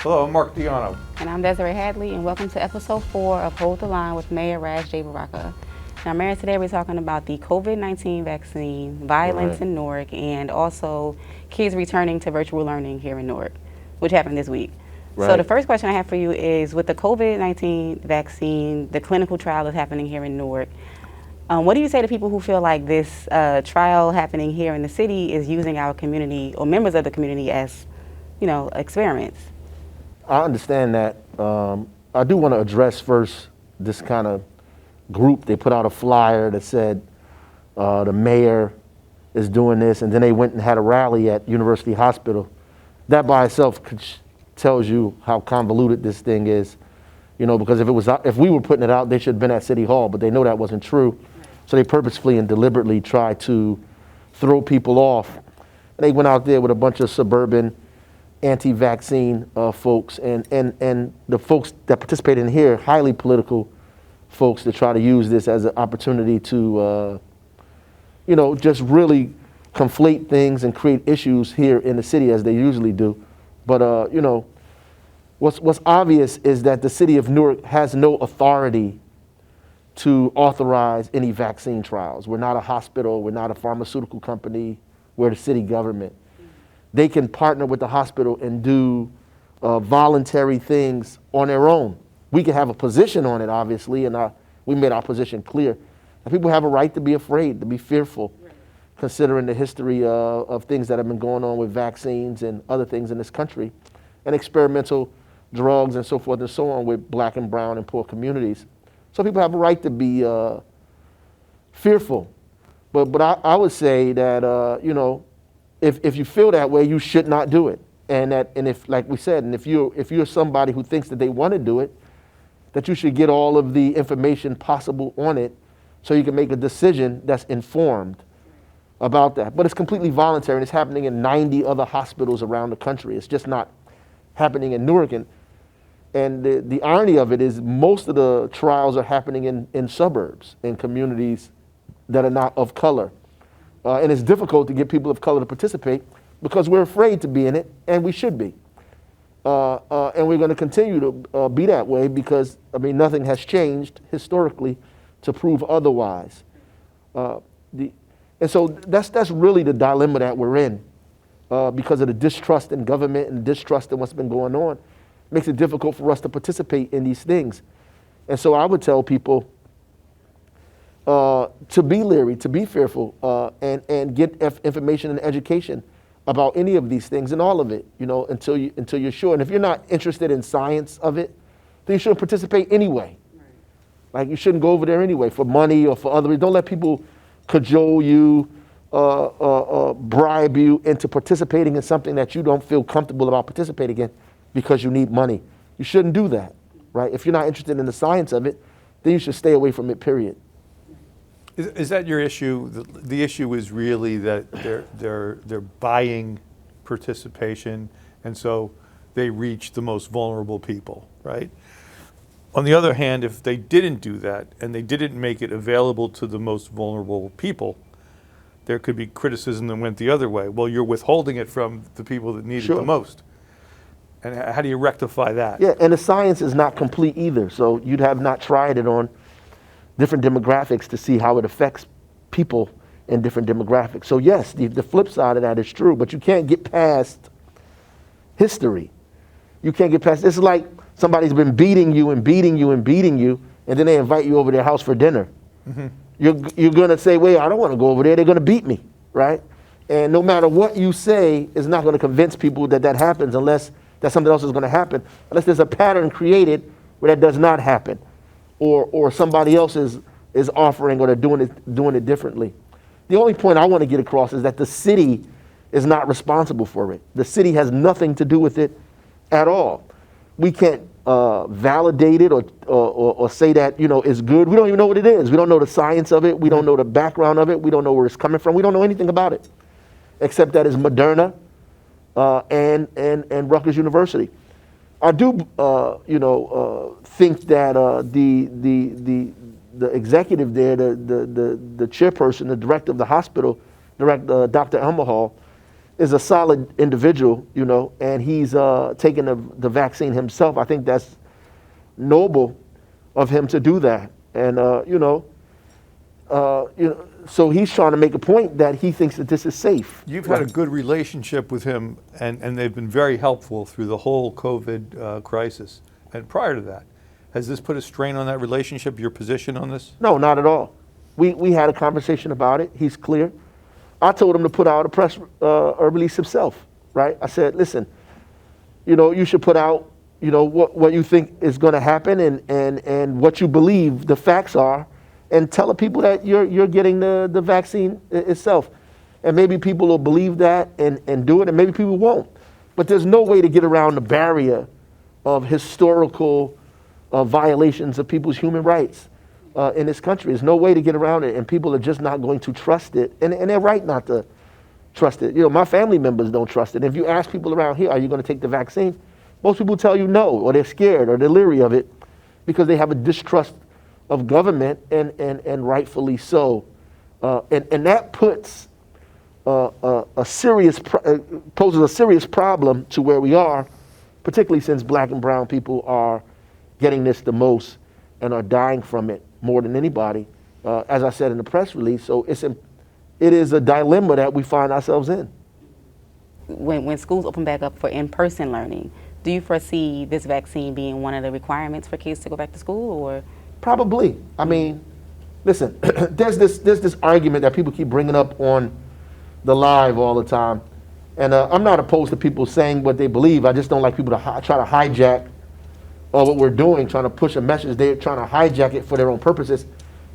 Hello, I'm Mark Diano. And I'm Desiree Hadley, and welcome to episode 4 of Hold the Line with Mayor Ras J. Baraka. Now, Mayor, today we're talking about the COVID-19 vaccine, violence in Newark, and also kids returning to virtual learning here in Newark, which happened this week. So the first question I have for you is, with the COVID-19 vaccine, the clinical trial is happening here in Newark. What do you say to people who feel like this trial happening here in the city is using our community or members of the community as, experiments? I understand that. I do want to address first this kind of group. They put out a flyer that said the mayor is doing this, and then they went and had a rally at University Hospital. That by itself tells you how convoluted this thing is, because if we were putting it out, they should have been at City Hall, but they know that wasn't true. So they purposefully and deliberately tried to throw people off. They went out there with a bunch of suburban anti-vaccine folks and the folks that participated in here, highly political folks, to try to use this as an opportunity to, just really conflate things and create issues here in the city as they usually do. But, what's obvious is that the city of Newark has no authority to authorize any vaccine trials. We're not a hospital, we're not a pharmaceutical company, we're the city government. They can partner with the hospital and do voluntary things on their own. We can have a position on it, obviously, and we made our position clear. And people have a right to be afraid, to be fearful, considering the history of things that have been going on with vaccines and other things in this country, and experimental drugs and so forth and so on with black and brown and poor communities. So people have a right to be fearful. But I would say that, if you feel that way, you should not do it. And if, like we said, and if you're somebody who thinks that they want to do it, that you should get all of the information possible on it so you can make a decision that's informed about that. But it's completely voluntary, and it's happening in 90 other hospitals around the country. It's just not happening in Newark. And the irony of it is most of the trials are happening in suburbs, in communities that are not of color. And it's difficult to get people of color to participate because we're afraid to be in it, and we should be. And we're going to continue to be that way because, nothing has changed historically to prove otherwise. And so that's really the dilemma that we're in because of the distrust in government and distrust in what's been going on. It makes it difficult for us to participate in these things. And so I would tell people to be leery, to be fearful, and get information and education about any of these things and all of it, until you're sure. And if you're not interested in science of it, then you shouldn't participate anyway. Right. Like, you shouldn't go over there anyway for money or for other reasons. Don't let people cajole you, bribe you into participating in something that you don't feel comfortable about participating in because you need money. You shouldn't do that, right? If you're not interested in the science of it, then you should stay away from it, period. Is that your issue? The issue is really that they're buying participation, and so they reach the most vulnerable people, right? On the other hand, if they didn't do that and they didn't make it available to the most vulnerable people, there could be criticism that went the other way. Well, you're withholding it from the people that need it the most. And how do you rectify that? Yeah, and the science is not complete either, so you'd have not tried it on different demographics to see how it affects people in different demographics. So yes, the flip side of that is true, but you can't get past history. You can't get past, it's like somebody's been beating you and beating you and beating you, and then they invite you over to their house for dinner. Mm-hmm. You're gonna say, wait, I don't wanna go over there, they're gonna beat me, right? And no matter what you say, it's not gonna convince people that that happens unless that something else is gonna happen, unless there's a pattern created where that does not happen. Or somebody else is offering, or they're doing it differently. The only point I want to get across is that the city is not responsible for it. The city has nothing to do with it at all. We can't validate it or say that it's good. We don't even know what it is. We don't know the science of it. We don't know the background of it. We don't know where it's coming from. We don't know anything about it, except that it's Moderna and Rutgers University. I do, think that the executive there, the chairperson, the director of the hospital, Dr. Elmerhall, is a solid individual, you know, and he's taking the vaccine himself. I think that's noble of him to do that. And, so he's trying to make a point that he thinks that this is safe. You've had a good relationship with him, and they've been very helpful through the whole COVID crisis. And prior to that, has this put a strain on that relationship, your position on this? No, not at all. We had a conversation about it. He's clear. I told him to put out a press release himself, right? I said, listen, you know, you should put out, you know, what you think is going to happen and what you believe the facts are, and tell the people that you're getting the vaccine itself. And maybe people will believe that and do it, and maybe people won't. But there's no way to get around the barrier of historical violations of people's human rights in this country. There's no way to get around it, and people are just not going to trust it. And they're right not to trust it. You know, my family members don't trust it. If you ask people around here, are you going to take the vaccine? Most people tell you no, or they're scared, or they're leery of it because they have a distrust of government, and rightfully so. And that puts poses a serious problem to where we are, particularly since black and brown people are getting this the most and are dying from it more than anybody, as I said in the press release. So it is a dilemma that we find ourselves in. When schools open back up for in-person learning, do you foresee this vaccine being one of the requirements for kids to go back to school, or? Probably. I mean, listen, there's this argument that people keep bringing up on the live all the time. And I'm not opposed to people saying what they believe. I just don't like people to try to hijack what we're doing, trying to push a message. They're trying to hijack it for their own purposes.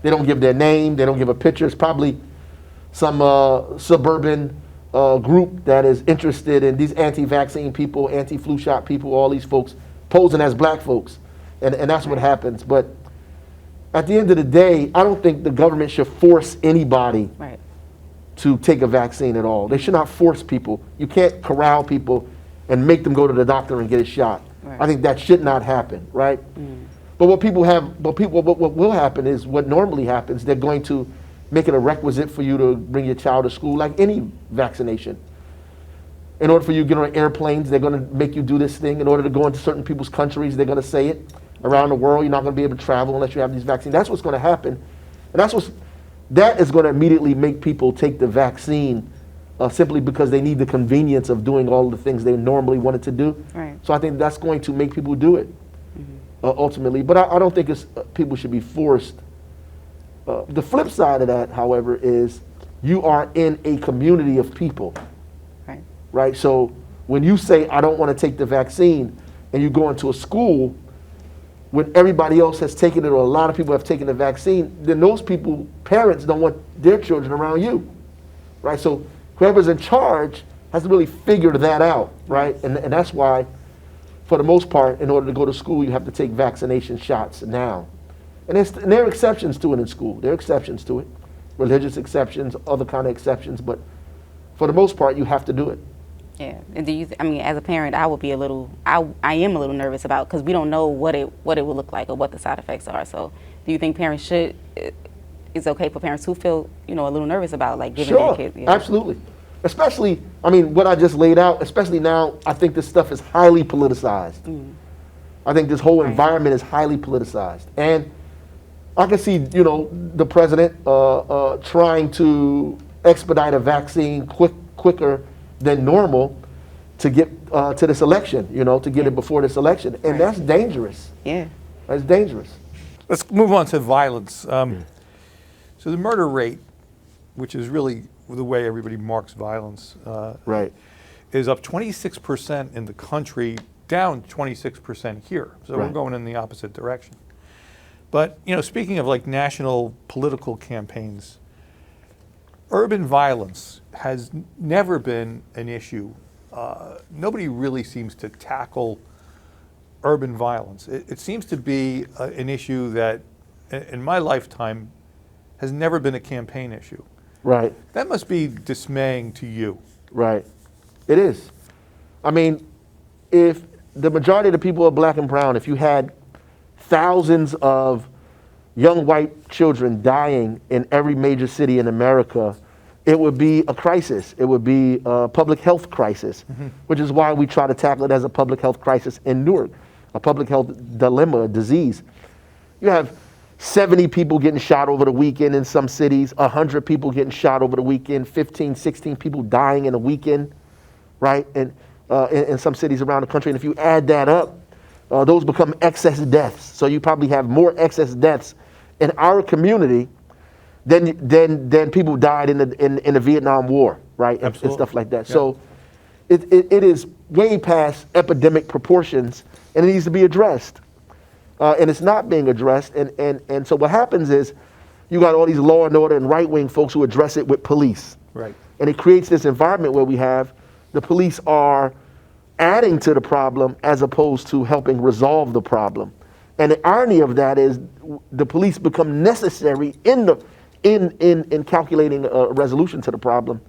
They don't give their name. They don't give a picture. It's probably some suburban group that is interested in these anti-vaccine people, anti-flu shot people, all these folks posing as black folks. And that's what happens. But at the end of the day, I don't think the government should force anybody to take a vaccine at all. They should not force people. You can't corral people and make them go to the doctor and get a shot. I think that should not happen, right? But what will happen is what normally happens. They're going to make it a requisite for you to bring your child to school, like any vaccination. In order for you to get on airplanes, they're going to make you do this thing. In order to go into certain people's countries, they're going to say it. Around the world, you're not going to be able to travel unless you have these vaccines. That's what's going to happen. And that is going to immediately make people take the vaccine simply because they need the convenience of doing all the things they normally wanted to do. So I think that's going to make people do it ultimately. But I don't think people should be forced. The flip side of that, however, is you are in a community of people. Right? So when you say, I don't want to take the vaccine, and you go into a school when everybody else has taken it, or a lot of people have taken the vaccine, then those people, parents, don't want their children around you, right? So whoever's in charge has to really figure that out, right? And that's why, for the most part, in order to go to school, you have to take vaccination shots now. And there are exceptions to it in school. There are exceptions to it, religious exceptions, other kind of exceptions, but for the most part, you have to do it. Yeah, and as a parent, I would be I am a little nervous about, because we don't know what it will look like or what the side effects are. So, do you think parents it's okay for parents who feel, a little nervous about, like, giving their kids? Sure, absolutely. Especially, what I just laid out, especially now, I think this stuff is highly politicized. I think this whole environment is highly politicized. And I can see, the president trying to expedite a vaccine quicker than normal to get to this election, to get it before this election. And that's dangerous. Yeah. That's dangerous. Let's move on to violence. So the murder rate, which is really the way everybody marks violence, is up 26% in the country, down 26% here. So we're going in the opposite direction. But, speaking of like national political campaigns, urban violence has never been an issue. Nobody really seems to tackle urban violence. It seems to be an issue that, in my lifetime, has never been a campaign issue. Right. That must be dismaying to you. Right. It is. If the majority of the people are black and brown, if you had thousands of young white children dying in every major city in America it would be a crisis. It would be a public health crisis, which is why we try to tackle it as a public health crisis in Newark, a public health dilemma, a disease. You have 70 people getting shot over the weekend in some cities, 100 people getting shot over the weekend, 15, 16 people dying in a weekend, right? And in some cities around the country. And if you add that up, those become excess deaths. So you probably have more excess deaths in our community than people died in the Vietnam War, right? And stuff like that. Yeah. So it is way past epidemic proportions, and it needs to be addressed. And it's not being addressed. And so what happens is you got all these law and order and right-wing folks who address it with police. Right. And it creates this environment where we have the police are adding to the problem as opposed to helping resolve the problem. And the irony of that is the police become necessary in calculating a resolution to the problem.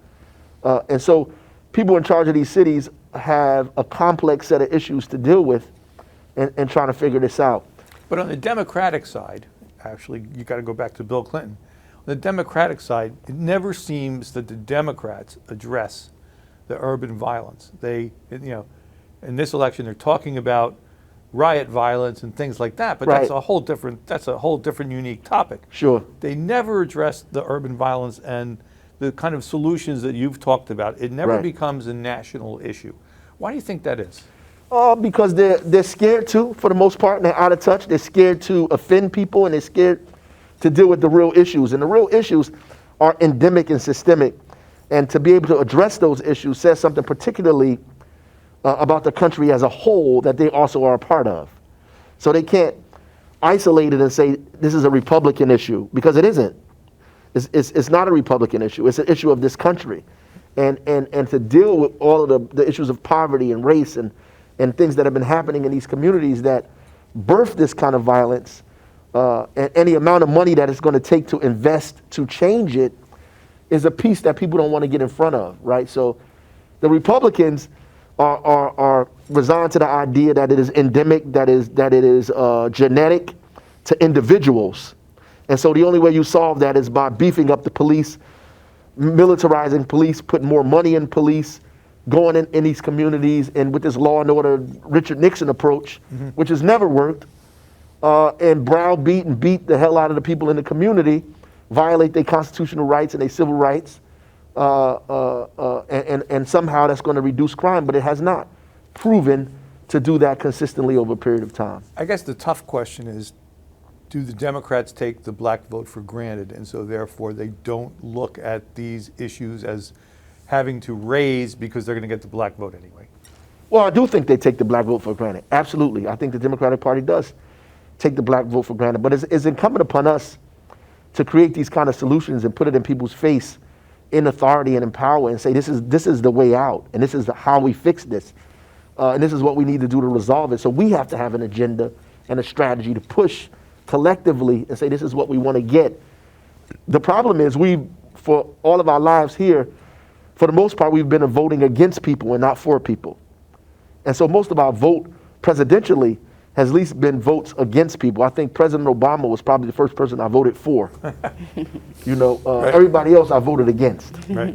And so people in charge of these cities have a complex set of issues to deal with and trying to figure this out. But on the Democratic side, actually, you got to go back to Bill Clinton. On the Democratic side, it never seems that the Democrats address the urban violence. They, in this election, they're talking about riot violence and things like that, but Right. that's a whole different unique topic. Sure. They never address the urban violence and the kind of solutions that you've talked about. It never Right. becomes a national issue. Why do you think that is? Because they're scared to, for the most part, and they're out of touch. They're scared to offend people, and they're scared to deal with the real issues. And the real issues are endemic and systemic. And to be able to address those issues says something particularly about the country as a whole that they also are a part of. So they can't isolate it and say this is a Republican issue, because it isn't. It's not a Republican issue. It's an issue of this country. And to deal with all of the issues of poverty and race and things that have been happening in these communities that birth this kind of violence, and any amount of money that it's going to take to invest to change it is a piece that people don't want to get in front of, right? So the Republicans are resigned to the idea that it is endemic, that it is genetic to individuals. And so the only way you solve that is by beefing up the police, militarizing police, putting more money in police, going in these communities, and with this law and order Richard Nixon approach, which has never worked, and browbeat and beat the hell out of the people in the community, violate their constitutional rights and their civil rights, and somehow that's going to reduce crime, but it has not proven to do that consistently over a period of time. I guess the tough question is, do the Democrats take the black vote for granted, and so therefore they don't look at these issues as having to raise because they're going to get the black vote anyway? Well, I do think they take the black vote for granted. Absolutely. I think the Democratic Party does take the black vote for granted. But it's incumbent upon us to create these kind of solutions and put it in people's face in authority and in power and say, this is the way out, and this is how we fix this. And this is what we need to do to resolve it. So we have to have an agenda and a strategy to push collectively and say, this is what we want to get. The problem is for all of our lives here, for the most part, we've been voting against people and not for people. And so most of our vote presidentially has at least been votes against people. I think President Obama was probably the first person I voted for. Right. Everybody else I voted against. Right.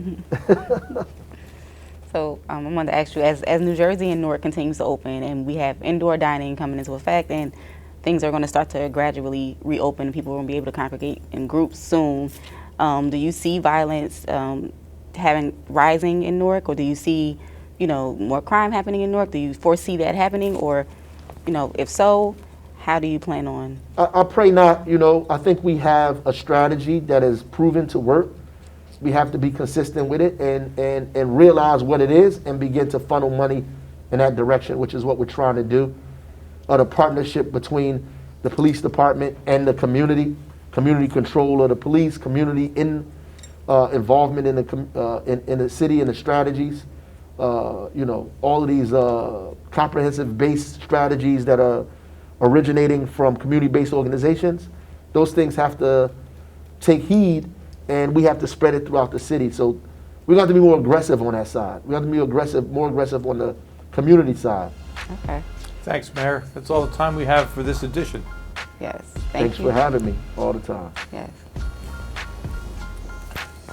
So I wanted to ask you, as New Jersey and Newark continues to open, and we have indoor dining coming into effect, and things are going to start to gradually reopen, people are going to be able to congregate in groups soon. Do you see violence rising in Newark, or do you see, more crime happening in Newark? Do you foresee that happening, or, if so, how do you plan on? I pray not. I think we have a strategy that is proven to work. We have to be consistent with it and realize what it is and begin to funnel money in that direction, which is what we're trying to do. The partnership between the police department and the community control of the police, community involvement in the city and the strategies. All of these comprehensive based strategies that are originating from community-based organizations, those things have to take heed, and we have to spread it throughout the city. So we have to be more aggressive on that side. We have to be more aggressive on the community side. Okay. Thanks, Mayor. That's all the time we have for this edition. Yes. Thanks for having me all the time. Yes.